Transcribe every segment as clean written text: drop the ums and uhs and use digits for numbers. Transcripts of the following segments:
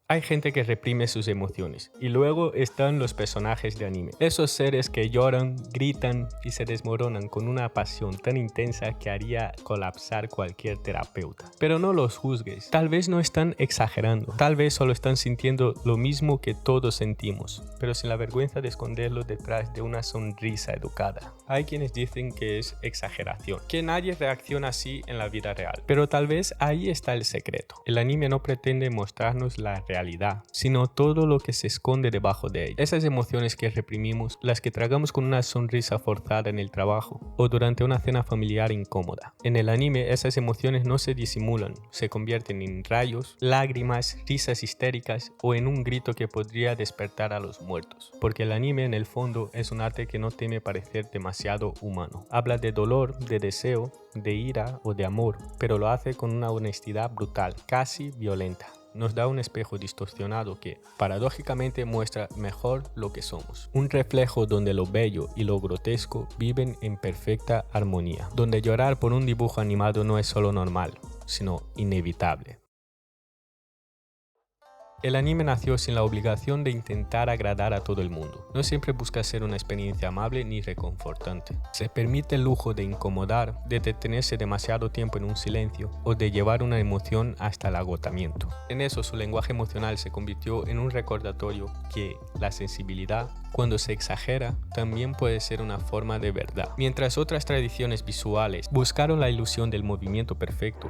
Hay gente que reprime sus emociones y luego están los personajes de anime. Esos seres que lloran, gritan y se desmoronan con una pasión tan intensa que haría colapsar cualquier terapeuta. Pero no los juzgues, tal vez no están exagerando, tal vez solo están sintiendo lo mismo que todos sentimos, pero sin la vergüenza de esconderlo detrás de una sonrisa educada. Hay quienes dicen que es exageración, que nadie reacciona así en la vida real, pero tal vez ahí está el secreto. El anime no pretende mostrarnos la realidad, sino todo lo que se esconde debajo de ella. Esas emociones que reprimimos, las que tragamos con una sonrisa forzada en el trabajo o durante una cena familiar incómoda. En el anime esas emociones no se disimulan, se convierten en rayos, lágrimas, risas histéricas o en un grito que podría despertar a los muertos. Porque el anime en el fondo es un arte que no teme parecer demasiado humano. Habla de dolor, de deseo, de ira o de amor, pero lo hace con una honestidad brutal, casi violenta. Nos da un espejo distorsionado que, paradójicamente, muestra mejor lo que somos. Un reflejo donde lo bello y lo grotesco viven en perfecta armonía. Donde llorar por un dibujo animado no es solo normal, sino inevitable. El anime nació sin la obligación de intentar agradar a todo el mundo. No siempre busca ser una experiencia amable ni reconfortante. Se permite el lujo de incomodar, de detenerse demasiado tiempo en un silencio o de llevar una emoción hasta el agotamiento. En eso su lenguaje emocional se convirtió en un recordatorio que la sensibilidad, cuando se exagera, también puede ser una forma de verdad. Mientras otras tradiciones visuales buscaron la ilusión del movimiento perfecto,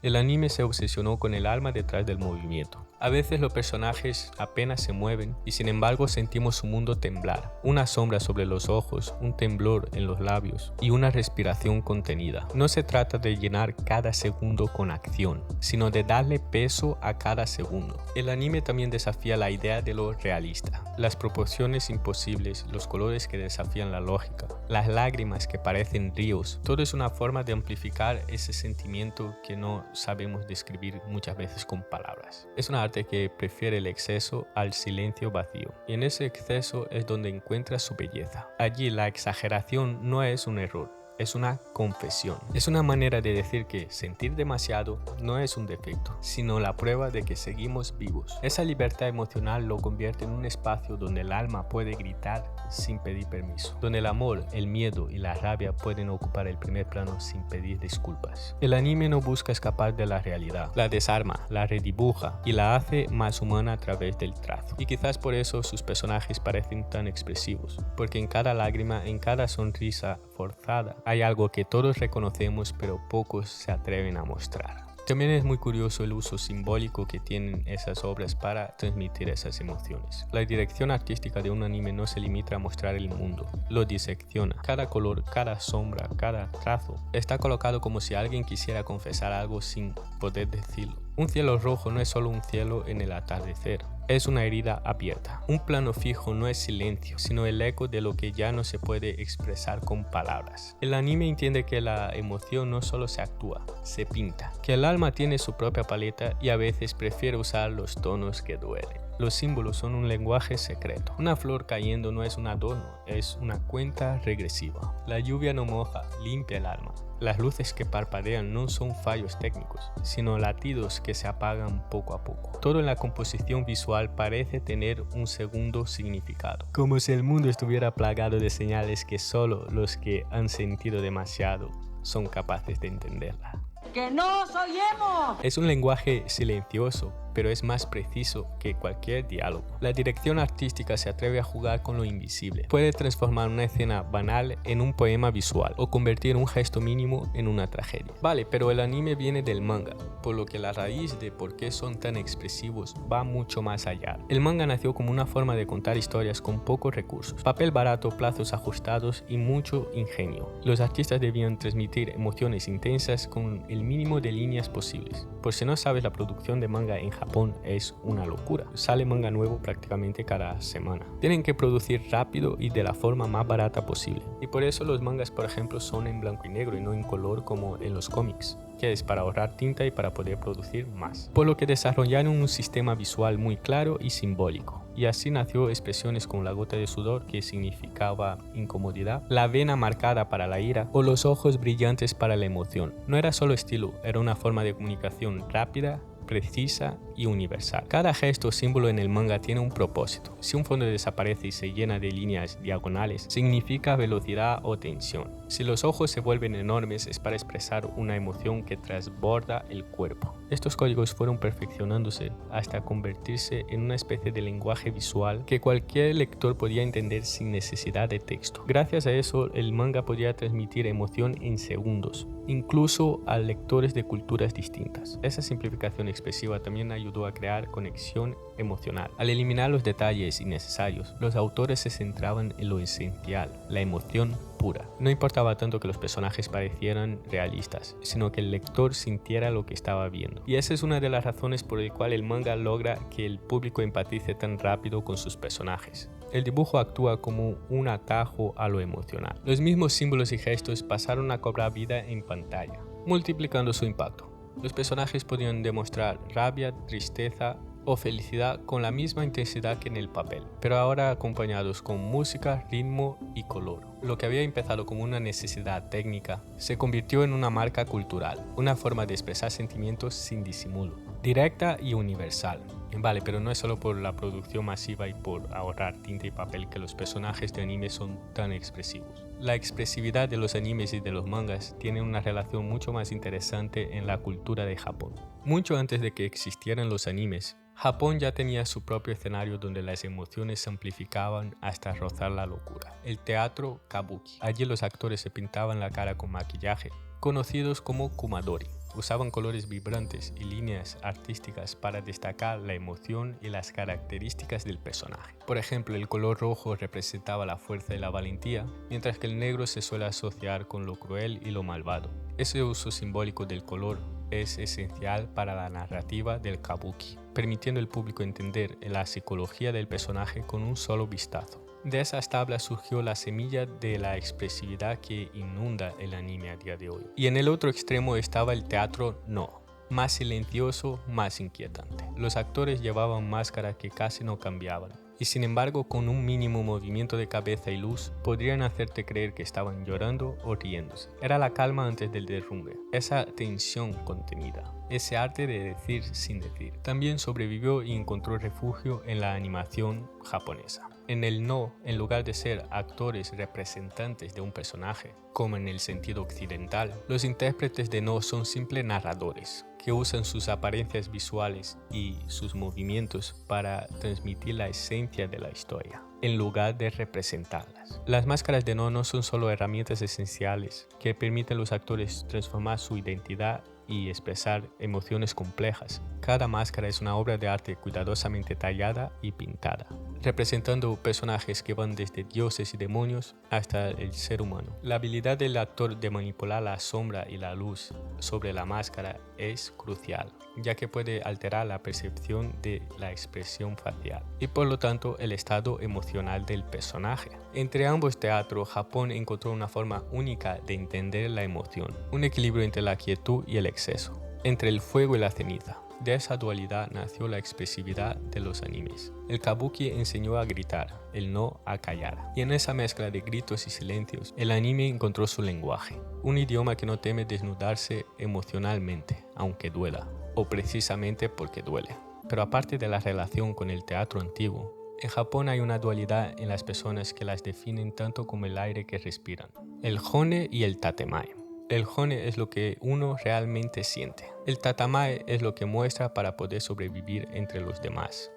el anime se obsesionó con el alma detrás del movimiento. A veces los personajes apenas se mueven y sin embargo sentimos su mundo temblar. Una sombra sobre los ojos, un temblor en los labios y una respiración contenida. No se trata de llenar cada segundo con acción, sino de darle peso a cada segundo. El anime también desafía la idea de lo realista. Las proporciones imposibles, los colores que desafían la lógica, las lágrimas que parecen ríos. Todo es una forma de amplificar ese sentimiento que no sabemos describir muchas veces con palabras. Es un arte que prefiere el exceso al silencio vacío, y en ese exceso es donde encuentra su belleza. Allí la exageración no es un error, es una confesión. Es una manera de decir que sentir demasiado no es un defecto, sino la prueba de que seguimos vivos. Esa libertad emocional lo convierte en un espacio donde el alma puede gritar sin pedir permiso, donde el amor, el miedo y la rabia pueden ocupar el primer plano sin pedir disculpas. El anime no busca escapar de la realidad, la desarma, la redibuja y la hace más humana a través del trazo. Y quizás por eso sus personajes parecen tan expresivos, porque en cada lágrima, en cada sonrisa forzada, hay algo que todos reconocemos pero pocos se atreven a mostrar. También es muy curioso el uso simbólico que tienen esas obras para transmitir esas emociones. La dirección artística de un anime no se limita a mostrar el mundo, lo disecciona. Cada color, cada sombra, cada trazo está colocado como si alguien quisiera confesar algo sin poder decirlo. Un cielo rojo no es solo un cielo en el atardecer, es una herida abierta. Un plano fijo no es silencio, sino el eco de lo que ya no se puede expresar con palabras. El anime entiende que la emoción no solo se actúa, se pinta, que el alma tiene su propia paleta y a veces prefiere usar los tonos que duelen. Los símbolos son un lenguaje secreto. Una flor cayendo no es un adorno, es una cuenta regresiva. La lluvia no moja, limpia el alma. Las luces que parpadean no son fallos técnicos, sino latidos que se apagan poco a poco. Todo en la composición visual parece tener un segundo significado, como si el mundo estuviera plagado de señales que solo los que han sentido demasiado son capaces de entenderla. ¡Que no soy emo! Es un lenguaje silencioso, pero es más preciso que cualquier diálogo. La dirección artística se atreve a jugar con lo invisible. Puede transformar una escena banal en un poema visual o convertir un gesto mínimo en una tragedia. Vale, pero el anime viene del manga, por lo que la raíz de por qué son tan expresivos va mucho más allá. El manga nació como una forma de contar historias con pocos recursos, papel barato, plazos ajustados y mucho ingenio. Los artistas debían transmitir emociones intensas con el mínimo de líneas posibles. Por si no sabes, la producción de manga en Japón es una locura. Sale manga nuevo prácticamente cada semana. Tienen que producir rápido y de la forma más barata posible. Y por eso los mangas, por ejemplo, son en blanco y negro y no en color como en los cómics, que es para ahorrar tinta y para poder producir más. Por lo que desarrollaron un sistema visual muy claro y simbólico. Y así nació expresiones como la gota de sudor, que significaba incomodidad, la vena marcada para la ira o los ojos brillantes para la emoción. No era solo estilo, era una forma de comunicación rápida, precisa y universal. Cada gesto o símbolo en el manga tiene un propósito. Si un fondo desaparece y se llena de líneas diagonales, significa velocidad o tensión. Si los ojos se vuelven enormes es para expresar una emoción que transborda el cuerpo. Estos códigos fueron perfeccionándose hasta convertirse en una especie de lenguaje visual que cualquier lector podía entender sin necesidad de texto. Gracias a eso, el manga podía transmitir emoción en segundos, incluso a lectores de culturas distintas. Esa simplificación expresiva también ayudó a crear conexión emocional. Al eliminar los detalles innecesarios, los autores se centraban en lo esencial, la emoción pura. No importaba tanto que los personajes parecieran realistas, sino que el lector sintiera lo que estaba viendo. Y esa es una de las razones por la cual el manga logra que el público empatice tan rápido con sus personajes. El dibujo actúa como un atajo a lo emocional. Los mismos símbolos y gestos pasaron a cobrar vida en pantalla, multiplicando su impacto. Los personajes podían demostrar rabia, tristeza o felicidad con la misma intensidad que en el papel, pero ahora acompañados con música, ritmo y color. Lo que había empezado como una necesidad técnica se convirtió en una marca cultural, una forma de expresar sentimientos sin disimulo, directa y universal. Vale, pero no es solo por la producción masiva y por ahorrar tinta y papel que los personajes de anime son tan expresivos. La expresividad de los animes y de los mangas tiene una relación mucho más interesante en la cultura de Japón. Mucho antes de que existieran los animes, Japón ya tenía su propio escenario donde las emociones se amplificaban hasta rozar la locura. El teatro kabuki. Allí los actores se pintaban la cara con maquillaje, conocidos como kumadori. Usaban colores vibrantes y líneas artísticas para destacar la emoción y las características del personaje. Por ejemplo, el color rojo representaba la fuerza y la valentía, mientras que el negro se suele asociar con lo cruel y lo malvado. Ese uso simbólico del color es esencial para la narrativa del kabuki, permitiendo al público entender la psicología del personaje con un solo vistazo. De esas tablas surgió la semilla de la expresividad que inunda el anime a día de hoy. Y en el otro extremo estaba el teatro no, más silencioso, más inquietante. Los actores llevaban máscaras que casi no cambiaban, y sin embargo con un mínimo movimiento de cabeza y luz podrían hacerte creer que estaban llorando o riéndose. Era la calma antes del derrumbe, esa tensión contenida, ese arte de decir sin decir. También sobrevivió y encontró refugio en la animación japonesa. En el no, en lugar de ser actores representantes de un personaje, como en el sentido occidental, los intérpretes de no son simples narradores, que usan sus apariencias visuales y sus movimientos para transmitir la esencia de la historia, en lugar de representarlas. Las máscaras de no son solo herramientas esenciales que permiten a los actores transformar su identidad y expresar emociones complejas. Cada máscara es una obra de arte cuidadosamente tallada y pintada, representando personajes que van desde dioses y demonios hasta el ser humano. La habilidad del actor de manipular la sombra y la luz sobre la máscara es crucial, ya que puede alterar la percepción de la expresión facial y por lo tanto el estado emocional del personaje. Entre ambos teatros, Japón encontró una forma única de entender la emoción, un equilibrio entre la quietud y el exceso, entre el fuego y la ceniza. De esa dualidad nació la expresividad de los animes. El kabuki enseñó a gritar, el no a callar. Y en esa mezcla de gritos y silencios, el anime encontró su lenguaje. Un idioma que no teme desnudarse emocionalmente, aunque duela, o precisamente porque duele. Pero aparte de la relación con el teatro antiguo, en Japón hay una dualidad en las personas que las definen tanto como el aire que respiran. El hone y el tatemae. El hone es lo que uno realmente siente. El tatamae es lo que muestra para poder sobrevivir entre los demás.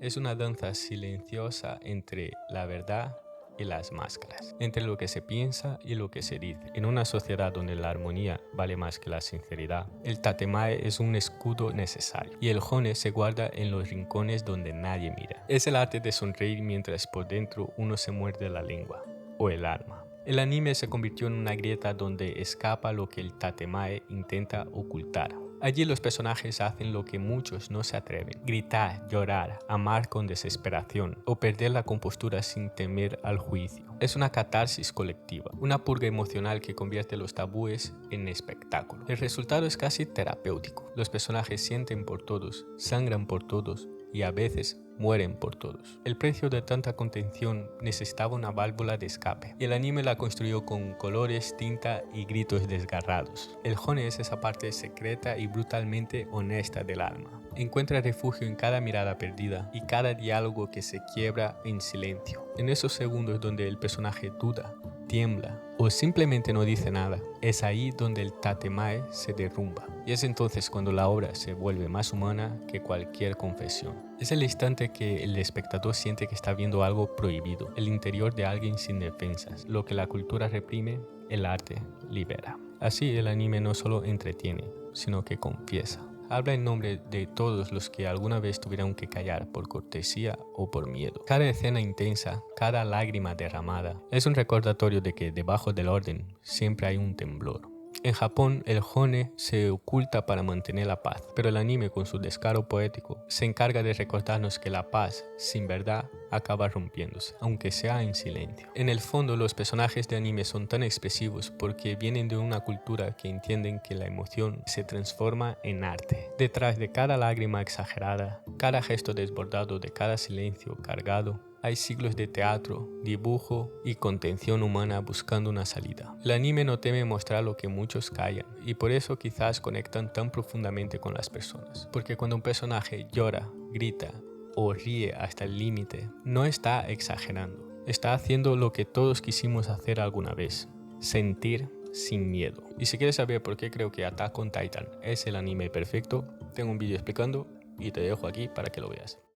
Es una danza silenciosa entre la verdad y las máscaras, entre lo que se piensa y lo que se dice. En una sociedad donde la armonía vale más que la sinceridad, el tatemae es un escudo necesario y el hone se guarda en los rincones donde nadie mira. Es el arte de sonreír mientras por dentro uno se muerde la lengua o el alma. El anime se convirtió en una grieta donde escapa lo que el tatemae intenta ocultar. Allí los personajes hacen lo que muchos no se atreven: gritar, llorar, amar con desesperación o perder la compostura sin temer al juicio. Es una catarsis colectiva, una purga emocional que convierte los tabúes en espectáculo. El resultado es casi terapéutico. Los personajes sienten por todos, sangran por todos y a veces mueren por todos. El precio de tanta contención necesitaba una válvula de escape, y el anime la construyó con colores, tinta y gritos desgarrados. El Hone es esa parte secreta y brutalmente honesta del alma. Encuentra refugio en cada mirada perdida y cada diálogo que se quiebra en silencio. En esos segundos donde el personaje duda, tiembla o simplemente no dice nada, es ahí donde el tatemae se derrumba. Y es entonces cuando la obra se vuelve más humana que cualquier confesión. Es el instante que el espectador siente que está viendo algo prohibido, el interior de alguien sin defensas. Lo que la cultura reprime, el arte libera. Así el anime no solo entretiene, sino que confiesa. Habla en nombre de todos los que alguna vez tuvieron que callar por cortesía o por miedo. Cada escena intensa, cada lágrima derramada, es un recordatorio de que debajo del orden siempre hay un temblor. En Japón, el Hone se oculta para mantener la paz, pero el anime, con su descaro poético, se encarga de recordarnos que la paz, sin verdad, acaba rompiéndose, aunque sea en silencio. En el fondo, los personajes de anime son tan expresivos porque vienen de una cultura que entienden que la emoción se transforma en arte. Detrás de cada lágrima exagerada, cada gesto desbordado, de cada silencio cargado, hay siglos de teatro, dibujo y contención humana buscando una salida. El anime no teme mostrar lo que muchos callan, y por eso quizás conectan tan profundamente con las personas. Porque cuando un personaje llora, grita o ríe hasta el límite, no está exagerando. Está haciendo lo que todos quisimos hacer alguna vez: sentir sin miedo. Y si quieres saber por qué creo que Attack on Titan es el anime perfecto, tengo un vídeo explicando y te dejo aquí para que lo veas.